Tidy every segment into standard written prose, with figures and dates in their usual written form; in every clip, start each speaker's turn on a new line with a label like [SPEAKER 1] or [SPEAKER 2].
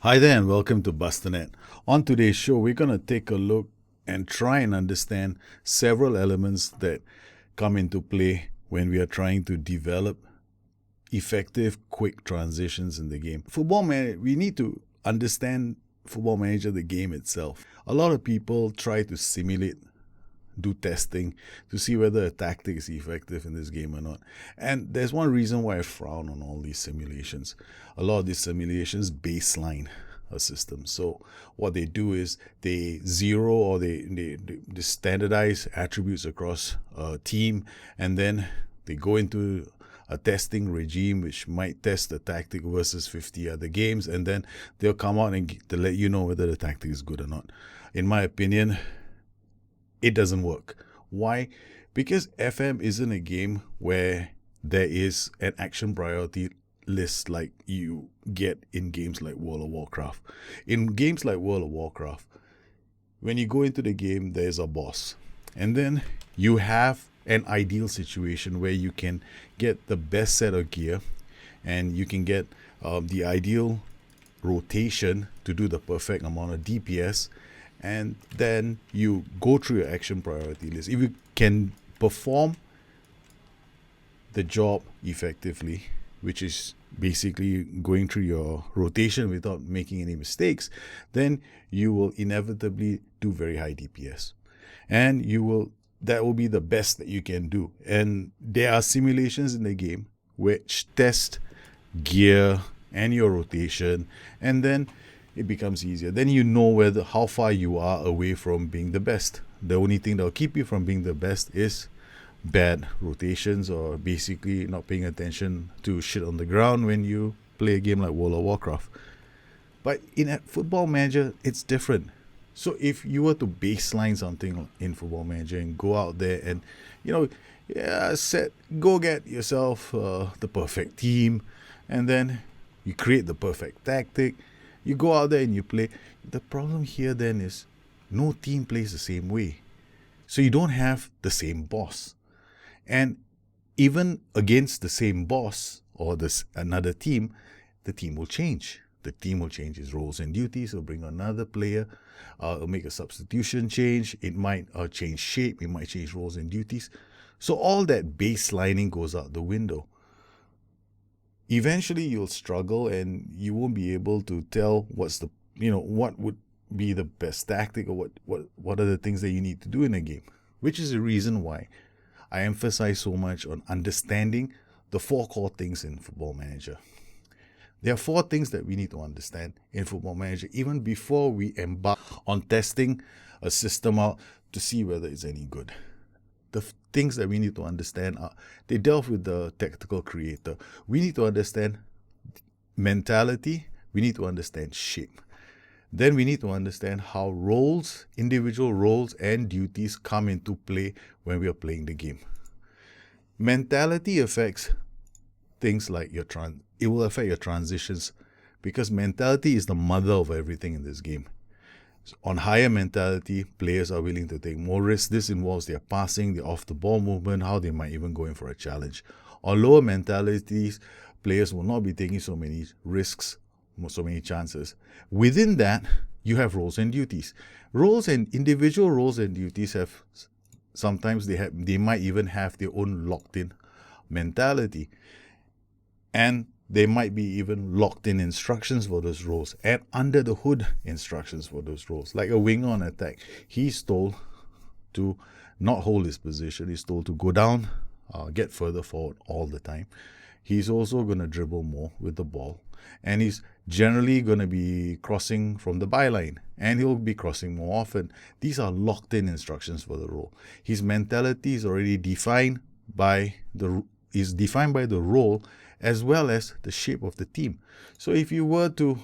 [SPEAKER 1] Hi there and welcome to Bustthenet. On today's show, we're going to take a look and try and understand several elements that come into play when we are trying to develop effective, quick transitions in the game. We need to understand Football Manager, the game itself. A lot of people try to simulate, do testing to see whether a tactic is effective in this game or not. And there's one reason why I frown on all these simulations. A lot of these simulations baseline a system. So what they do is they zero or they standardize attributes across a team, and then they go into a testing regime which might test the tactic versus 50 other games, and then they'll come out and to let you know whether the tactic is good or not. In my opinion, it doesn't work. Why? Because FM isn't a game where there is an action priority list like you get in games like World of Warcraft. In games like World of Warcraft, when you go into the game, there's a boss. And then you have an ideal situation where you can get the best set of gear and you can get the ideal rotation to do the perfect amount of DPS, and then you go through your action priority list. If you can perform the job effectively, which is basically going through your rotation without making any mistakes, then you will inevitably do very high DPS. And that will be the best that you can do. And there are simulations in the game which test gear and your rotation, and then it becomes easier. Then you know how far you are away from being the best. The only thing that will keep you from being the best is bad rotations, or basically not paying attention to shit on the ground when you play a game like World of Warcraft. But in a Football Manager, it's different. So if you were to baseline something in Football Manager and go out there and, go get yourself the perfect team, and then you create the perfect tactic, you go out there and you play. The problem here then is no team plays the same way. So you don't have the same boss. And even against the same boss or another team, the team will change. The team will change its roles and duties. It'll bring another player. It'll make a substitution change. It might change shape. It might change roles and duties. So all that baselining goes out the window. Eventually, you'll struggle and you won't be able to tell what would be the best tactic, or what are the things that you need to do in a game. Which is the reason why I emphasize so much on understanding the 4 core things in Football Manager. There are 4 things that we need to understand in Football Manager even before we embark on testing a system out to see whether it's any good. The things that we need to understand they delve with the tactical creator. We need to understand mentality. We need to understand shape. Then we need to understand how individual roles and duties come into play when we are playing the game. Mentality affects things like it will affect your transitions, because mentality is the mother of everything in this game. So on higher mentality, players are willing to take more risks. This involves their passing, their off-the-ball movement, how they might even go in for a challenge. On lower mentalities, players will not be taking so many risks, so many chances. Within that, you have roles and duties. Individual roles and duties have sometimes they might even have their own locked-in mentality, and they might be even locked-in instructions for those roles and under the hood instructions for those roles. Like a winger on attack, he's told to not hold his position. He's told to go down, get further forward all the time. He's also going to dribble more with the ball, and he's generally going to be crossing from the byline, and he'll be crossing more often. These are locked-in instructions for the role. His mentality is already defined by the role as well as the shape of the team. So if you were to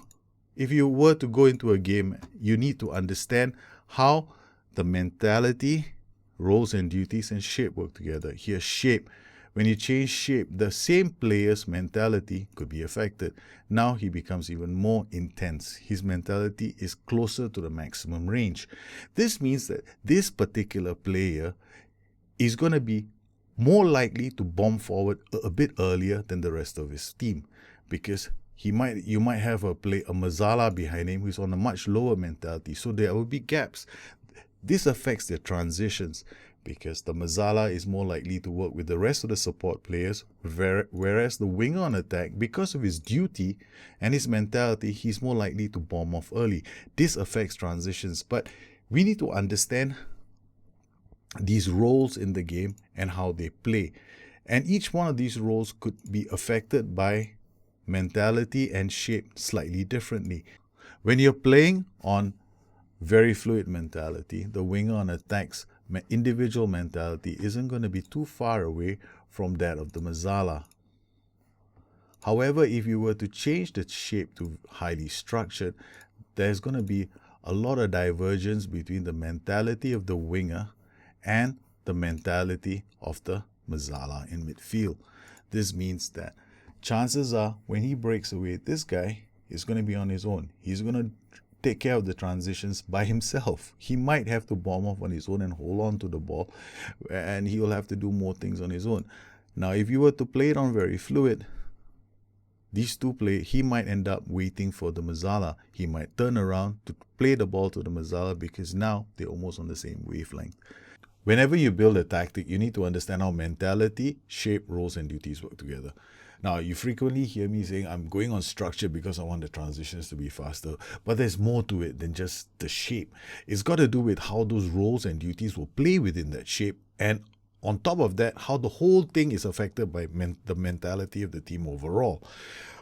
[SPEAKER 1] go into a game, you need to understand how the mentality, roles and duties, and shape work together. Here, shape. When you change shape, the same player's mentality could be affected. Now he becomes even more intense. His mentality is closer to the maximum range. This means that this particular player is going to be more likely to bomb forward a bit earlier than the rest of his team, because you might have a Mazzala behind him who's on a much lower mentality, so there will be gaps. This affects their transitions because the Mazzala is more likely to work with the rest of the support players, whereas the winger on attack, because of his duty and his mentality, he's more likely to bomb off early. This affects transitions, but we need to understand these roles in the game and how they play. And each one of these roles could be affected by mentality and shaped slightly differently. When you're playing on very fluid mentality, the winger on attack's individual mentality isn't going to be too far away from that of the Mazzala. However, if you were to change the shape to highly structured, there's going to be a lot of divergence between the mentality of the winger and the mentality of the Mazzala in midfield. This means that chances are when he breaks away, this guy is going to be on his own. He's going to take care of the transitions by himself. He might have to bomb off on his own and hold on to the ball, and he'll have to do more things on his own. Now, if you were to play it on very fluid, these two he might end up waiting for the Mazzala. He might turn around to play the ball to the Mazzala because now they're almost on the same wavelength. Whenever you build a tactic, you need to understand how mentality, shape, roles, and duties work together. Now, you frequently hear me saying, I'm going on structure because I want the transitions to be faster. But there's more to it than just the shape. It's got to do with how those roles and duties will play within that shape. And on top of that, how the whole thing is affected by the mentality of the team overall.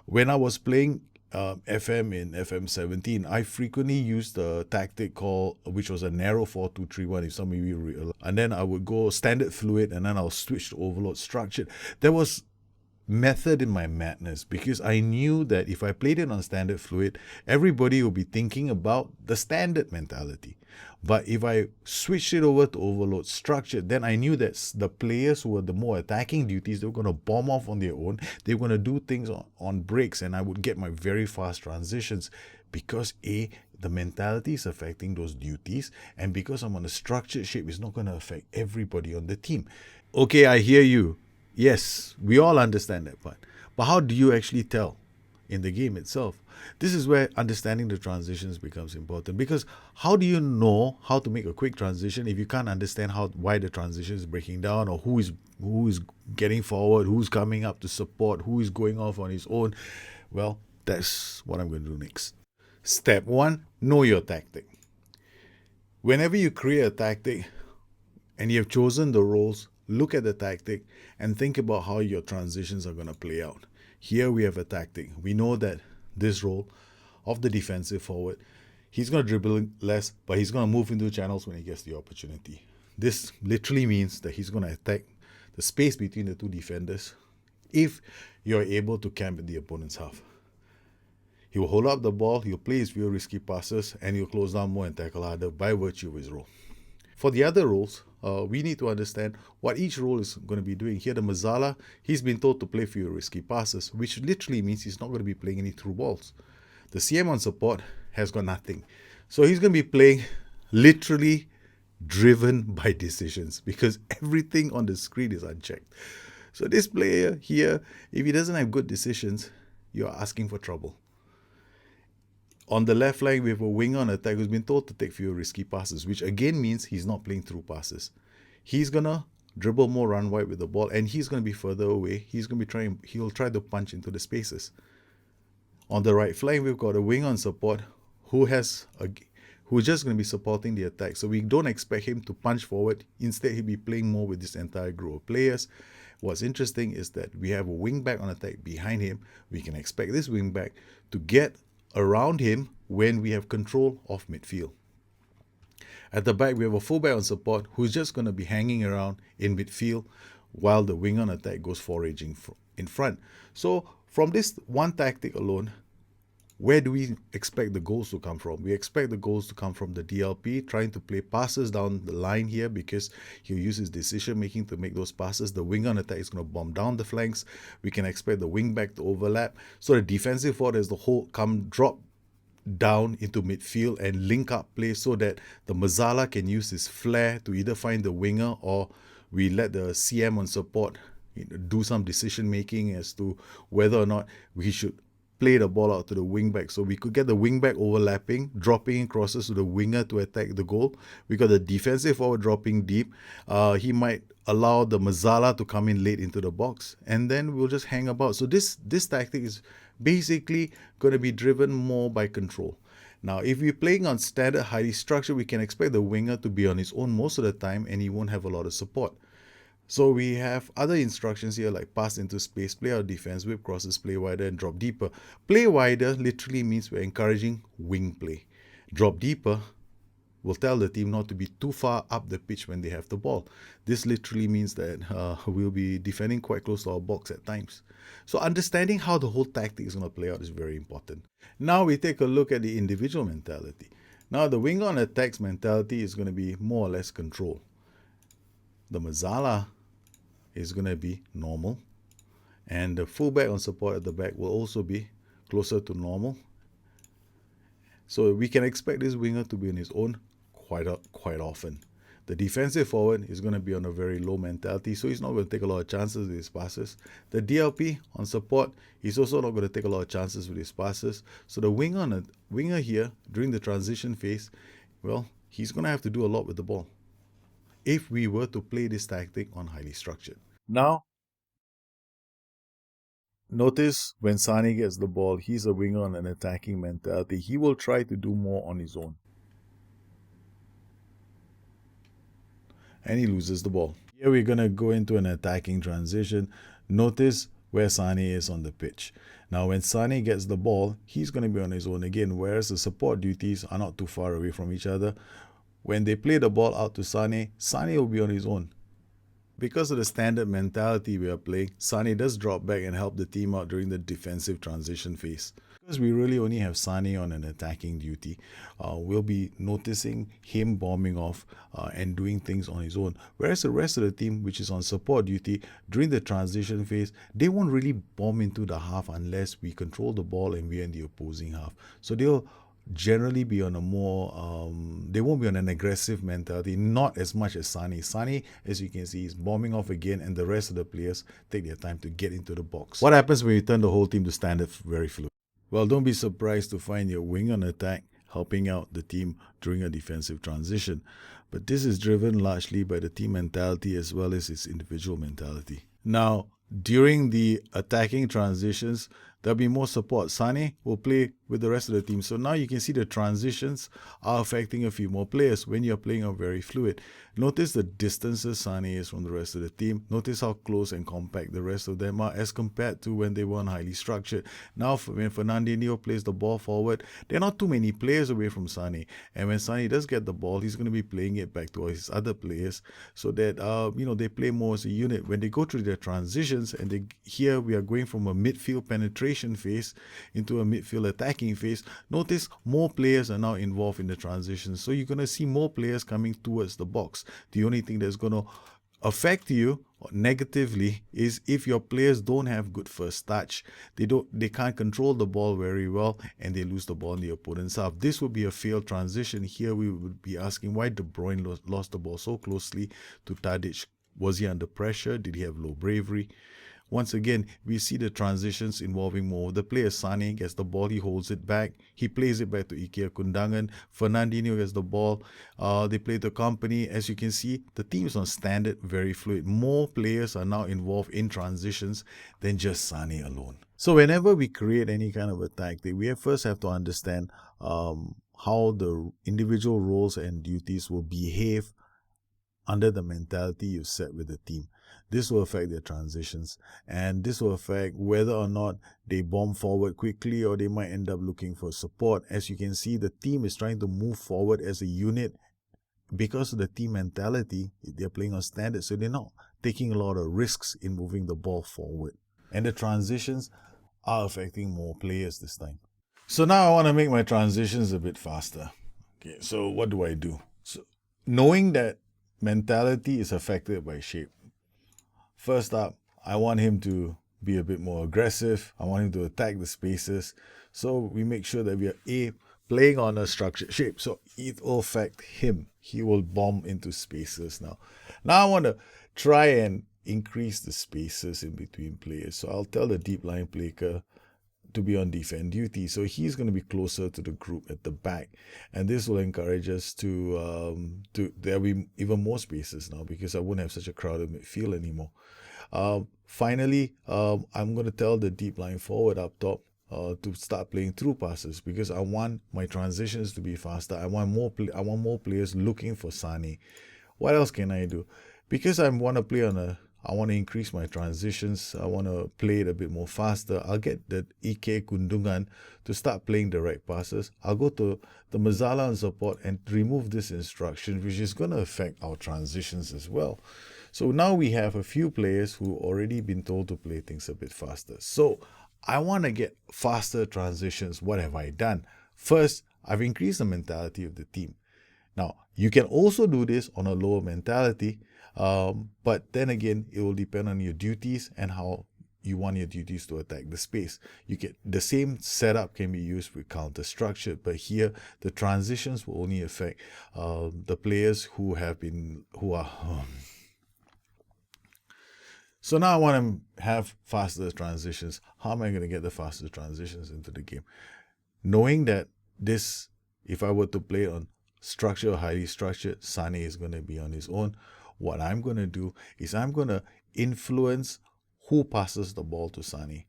[SPEAKER 1] When I was playing FM in FM 17, I frequently used a tactic which was a narrow 4-2-3-1, if some of you realize. And then I would go standard fluid, and then I'll switch to overload structured. There was method in my madness because I knew that if I played it on standard fluid, everybody will be thinking about the standard mentality. But if I switched it over to overload structured, then I knew that the players who were the more attacking duties, they were going to bomb off on their own. They were going to do things on breaks, and I would get my very fast transitions because the mentality is affecting those duties, and because I'm on a structured shape, it's not going to affect everybody on the team. Okay, I hear you. Yes, we all understand that part. But how do you actually tell in the game itself? This is where understanding the transitions becomes important, because how do you know how to make a quick transition if you can't understand why the transition is breaking down, or who is getting forward, who's coming up to support, who is going off on his own? Well, that's what I'm going to do next. Step 1, know your tactic. Whenever you create a tactic and you have chosen the roles, look at the tactic and think about how your transitions are going to play out. Here we have a tactic. We know that this role of the defensive forward, he's going to dribble less, but he's going to move into channels when he gets the opportunity. This literally means that he's going to attack the space between the two defenders if you're able to camp in the opponent's half. He will hold up the ball, he'll play his few risky passes, and he'll close down more and tackle harder by virtue of his role. For the other roles, we need to understand what each role is going to be doing. Here, the Mazzala, he's been told to play few risky passes, which literally means he's not going to be playing any through balls. The CM on support has got nothing. So he's going to be playing literally driven by decisions, because everything on the screen is unchecked. So this player here, if he doesn't have good decisions, you're asking for trouble. On the left flank, we have a winger on attack who's been told to take fewer risky passes, which again means he's not playing through passes. He's going to dribble more run wide with the ball, and he's going to be further away. He'll try to punch into the spaces. On the right flank, we've got a winger on support who's just going to be supporting the attack. So we don't expect him to punch forward. Instead, he'll be playing more with this entire group of players. What's interesting is that we have a wing back on attack behind him. We can expect this wing back to get around him when we have control of midfield. At the back, we have a fullback on support who's just going to be hanging around in midfield while the wing on attack goes foraging in front. So from this one tactic alone, where do we expect the goals to come from? We expect the goals to come from the DLP trying to play passes down the line here, because he'll use his decision making to make those passes. The wing on attack is going to bomb down the flanks. We can expect the wing back to overlap. So the defensive forward as the whole drop down into midfield and link up play so that the Mazzala can use his flair to either find the winger, or we let the CM on support do some decision making as to whether or not we should play the ball out to the wing back. So we could get the wing back overlapping, dropping in crosses to the winger to attack the goal. We got the defensive forward dropping deep. He might allow the Mazzala to come in late into the box, and then we'll just hang about. So this tactic is basically going to be driven more by control. Now, if we're playing on standard highly structured, we can expect the winger to be on his own most of the time, and he won't have a lot of support. So we have other instructions here like pass into space, play out defense, whip crosses, play wider, and drop deeper. Play wider literally means we're encouraging wing play. Drop deeper will tell the team not to be too far up the pitch when they have the ball. This literally means that we'll be defending quite close to our box at times. So understanding how the whole tactic is going to play out is very important. Now we take a look at the individual mentality. Now the winger on attacks mentality is going to be more or less control. The Mazzala is going to be normal, and the fullback on support at the back will also be closer to normal. So we can expect this winger to be on his own quite often. The defensive forward is going to be on a very low mentality, so he's not going to take a lot of chances with his passes. The DLP on support, he's also not going to take a lot of chances with his passes. So the winger here during the transition phase, well, he's going to have to do a lot with the ball if we were to play this tactic on highly structured. Now, notice when Sane gets the ball, he's a winger on an attacking mentality. He will try to do more on his own. And he loses the ball. Here we're going to go into an attacking transition. Notice where Sane is on the pitch. Now, when Sane gets the ball, he's going to be on his own again, whereas the support duties are not too far away from each other. When they play the ball out to Sane, Sane will be on his own. Because of the standard mentality we are playing, Sane does drop back and help the team out during the defensive transition phase. Because we really only have Sane on an attacking duty, we'll be noticing him bombing off and doing things on his own. Whereas the rest of the team, which is on support duty, during the transition phase, they won't really bomb into the half unless we control the ball and we're in the opposing half. So they'll generally be on a more, they won't be on an aggressive mentality, not as much as Sane. Sane, as you can see, is bombing off again, and the rest of the players take their time to get into the box. What happens when you turn the whole team to standard very fluid? Well, don't be surprised to find your wing on attack helping out the team during a defensive transition. But this is driven largely by the team mentality as well as its individual mentality. Now, during the attacking transitions, there'll be more support. Sane will play with the rest of the team. So now you can see the transitions are affecting a few more players when you're playing out very fluid. Notice the distances Sane is from the rest of the team. Notice how close and compact the rest of them are as compared to when they weren't highly structured. Now, when Fernandinho plays the ball forward, there are not too many players away from Sane. And when Sane does get the ball, he's going to be playing it back to his other players so that, they play more as a unit. When they go through their transitions, and here we are going from a midfield penetration phase into a midfield attacking phase, notice more players are now involved in the transition. So you're going to see more players coming towards the box. The only thing that's going to affect you negatively is if your players don't have good first touch. They can't control the ball very well, and they lose the ball in the opponent's half. This would be a failed transition. Here we would be asking why De Bruyne lost the ball so closely to Tadic. Was he under pressure? Did he have low bravery? Once again, we see the transitions involving more of the players. Sane gets the ball, he holds it back, he plays it back to Ikea Kundangan. Fernandinho gets the ball, they play the company. As you can see, the team is on standard, very fluid. More players are now involved in transitions than just Sane alone. So whenever we create any kind of a tactic, we first have to understand how the individual roles and duties will behave under the mentality you set with the team. This will affect their transitions, and this will affect whether or not they bomb forward quickly or they might end up looking for support. As you can see, the team is trying to move forward as a unit because of the team mentality. They're playing on standard, so they're not taking a lot of risks in moving the ball forward. And the transitions are affecting more players this time. So now I want to make my transitions a bit faster. Okay, so what do I do? So knowing that mentality is affected by shape. First up, I want him to be a bit more aggressive. I want him to attack the spaces. So we make sure that we are playing on a structured shape. So it will affect him. He will bomb into spaces now. Now I want to try and increase the spaces in between players. So I'll tell the deep line player to be on defend duty. So he's going to be closer to the group at the back, and this will encourage us to there'll be even more spaces now because I won't have such a crowded midfield anymore. Finally, I'm going to tell the deep line forward up top to start playing through passes because I want my transitions to be faster. I want more players looking for Sane. What else can I do? Because I want to increase my transitions. I want to play it a bit more faster. I'll get the Ike Kundungan to start playing direct passes. I'll go to the Mazzala on support and remove this instruction, which is going to affect our transitions as well. So now we have a few players who already been told to play things a bit faster. So I want to get faster transitions. What have I done? First, I've increased the mentality of the team. Now, you can also do this on a lower mentality, but then again, it will depend on your duties and how you want your duties to attack the space. You get the same setup can be used with counter structure, but here the transitions will only affect the players who are. So now I want to have faster transitions. How am I going to get the faster transitions into the game? Knowing that this, if I were to play on structure or highly structured, Sane is going to be on his own. What I'm going to do is I'm going to influence who passes the ball to Sane.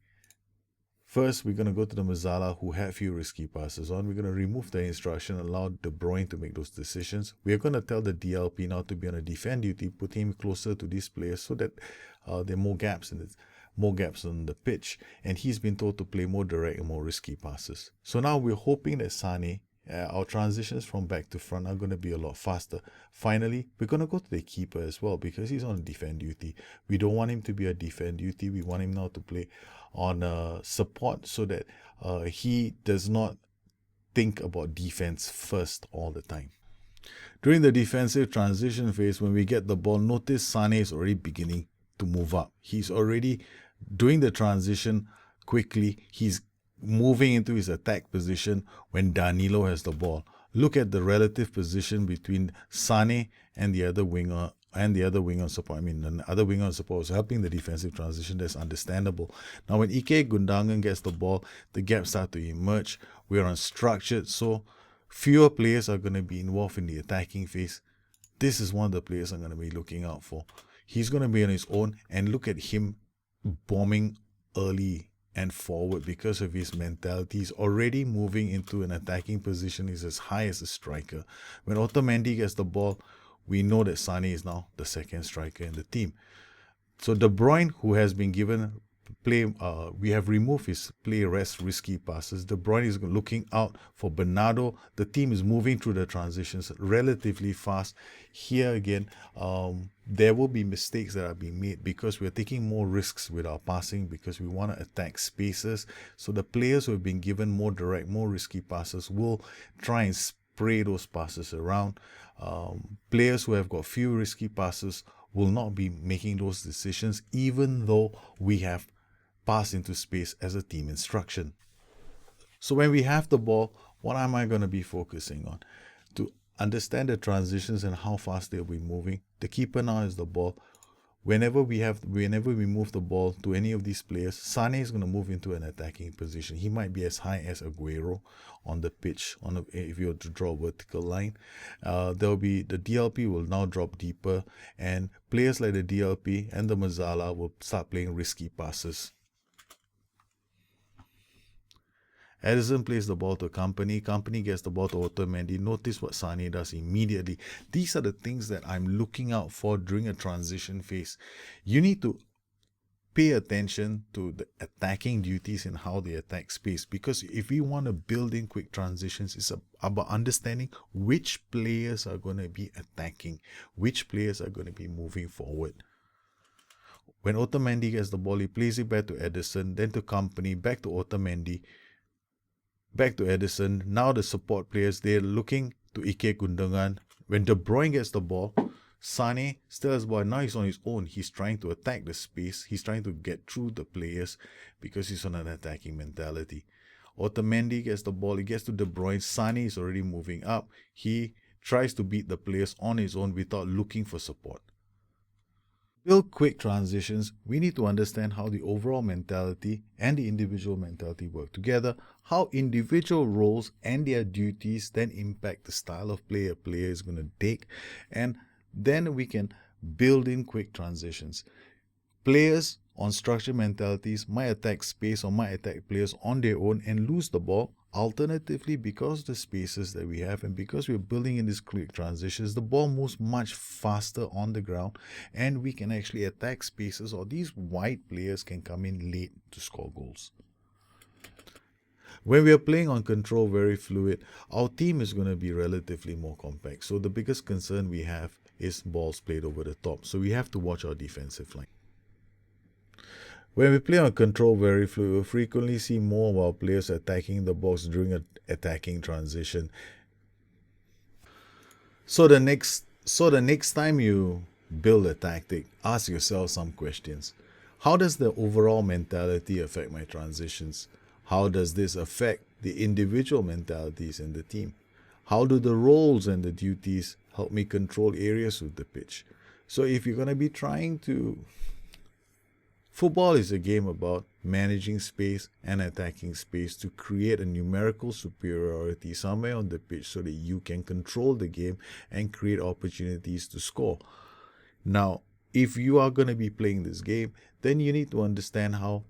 [SPEAKER 1] First, we're going to go to the Mazzala who had few risky passes on. We're going to remove the instruction, allow De Bruyne to make those decisions. We're going to tell the DLP now to be on a defend duty, put him closer to these players so that there are more gaps on the pitch. And he's been told to play more direct and more risky passes. So now we're hoping that Sane, our transitions from back to front are going to be a lot faster. Finally, we're going to go to the keeper as well because he's on defend duty. We don't want him to be a defend duty. We want him now to play on support so that he does not think about defense first all the time. During the defensive transition phase, when we get the ball, notice Sane is already beginning to move up. He's already doing the transition quickly. He's moving into his attack position when Danilo has the ball. Look at the relative position between Sane and the other winger on support. I mean, the other winger on support is helping the defensive transition. That's understandable. Now, when Ike Gundogan gets the ball, the gaps start to emerge. We're unstructured, so fewer players are going to be involved in the attacking phase. This is one of the players I'm going to be looking out for. He's going to be on his own, and look at him bombing early and forward because of his mentality. He's already moving into an attacking position. He's as high as a striker. When Otamendi gets the ball, we know that Sane is now the second striker in the team. So De Bruyne, who has been given play, we have removed his play rest risky passes. De Bruyne is looking out for Bernardo. The team is moving through the transitions relatively fast. Here again, there will be mistakes that are being made because we're taking more risks with our passing because we want to attack spaces. So the players who have been given more direct, more risky passes will try and spray those passes around. Players who have got few risky passes will not be making those decisions even though we have passed into space as a team instruction. So when we have the ball, what am I going to be focusing on? To understand the transitions and how fast they'll be moving. The keeper now has the ball. Whenever we move the ball to any of these players, Sane is going to move into an attacking position. He might be as high as Aguero on the pitch. If you were to draw a vertical line, there'll be the DLP will now drop deeper, and players like the DLP and the Mazzala will start playing risky passes. Edison plays the ball to Company. Company gets the ball to Otamendi. Notice what Sane does immediately. These are the things that I'm looking out for during a transition phase. You need to pay attention to the attacking duties and how they attack space, because if we want to build in quick transitions, it's about understanding which players are going to be attacking, which players are going to be moving forward. When Otamendi gets the ball, he plays it back to Edison, then to Company, back to Otamendi, back to Edison. Now the support players, they're looking to Ike Gundogan. When De Bruyne gets the ball, Sane still has the ball. Now he's on his own. He's trying to attack the space. He's trying to get through the players because he's on an attacking mentality. Otamendi gets the ball. He gets to De Bruyne. Sane is already moving up. He tries to beat the players on his own without looking for support. build quick transitions, we need to understand how the overall mentality and the individual mentality work together, how individual roles and their duties then impact the style of play a player is going to take, and then we can build in quick transitions. Players on structured mentalities might attack space or might attack players on their own and lose the ball. Alternatively, because of the spaces that we have and because we're building in these quick transitions, the ball moves much faster on the ground and we can actually attack spaces, or these wide players can come in late to score goals. When we are playing on control very fluid, our team is going to be relatively more compact. So the biggest concern we have is balls played over the top. So we have to watch our defensive line. When we play on control very fluid, we frequently see more of our players attacking the box during an attacking transition. So the next time you build a tactic, ask yourself some questions. How does the overall mentality affect my transitions? How does this affect the individual mentalities in the team? How do the roles and the duties help me control areas of the pitch? So if you're going to be trying to... Football is a game about managing space and attacking space to create a numerical superiority somewhere on the pitch so that you can control the game and create opportunities to score. Now, if you are going to be playing this game, then you need to understand how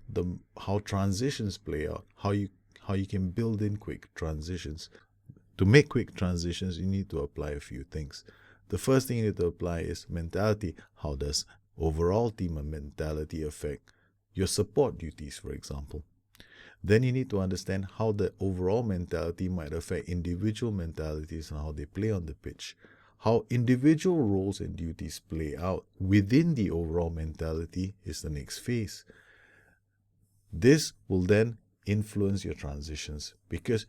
[SPEAKER 1] transitions play out, how you can build in quick transitions. To make quick transitions, you need to apply a few things. The first thing you need to apply is mentality. How does overall team mentality affect your support duties, for example? Then you need to understand how the overall mentality might affect individual mentalities and how they play on the pitch. How individual roles and duties play out within the overall mentality is the next phase. This will then influence your transitions, because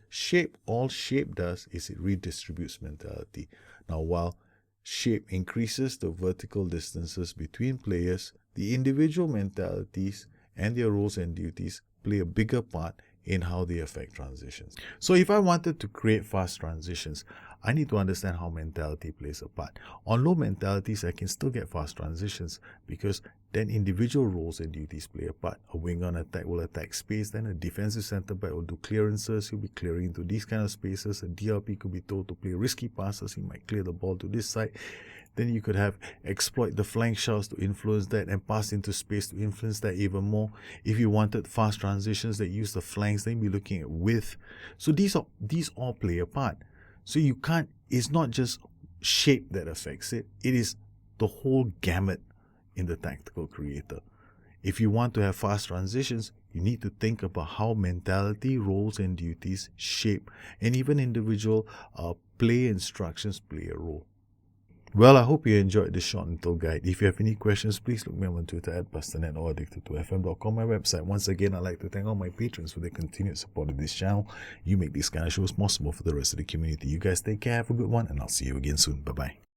[SPEAKER 1] all shape does is it redistributes mentality. Now, while shape increases the vertical distances between players, the individual mentalities and their roles and duties play a bigger part in how they affect transitions. So if I wanted to create fast transitions, I need to understand how mentality plays a part. On low mentalities, I can still get fast transitions because then individual roles and duties play a part. A winger on attack will attack space, then a defensive centre back will do clearances, he'll be clearing into these kind of spaces. A DRP could be told to play risky passes, he might clear the ball to this side. Then you could have exploit the flank shots to influence that and pass into space to influence that even more. If you wanted fast transitions that use the flanks, then you'd be looking at width. So these all play a part. So you can't, it's not just shape that affects it, it is the whole gamut in the tactical creator. If you want to have fast transitions, you need to think about how mentality, roles and duties shape, and even individual play instructions play a role. Well, I hope you enjoyed this short little guide. If you have any questions, please look me up on Twitter at Bustthenet or addicted2fm.com, my website. Once again, I'd like to thank all my patrons for their continued support of this channel. You make these kind of shows possible for the rest of the community. You guys take care, have a good one, and I'll see you again soon. Bye-bye.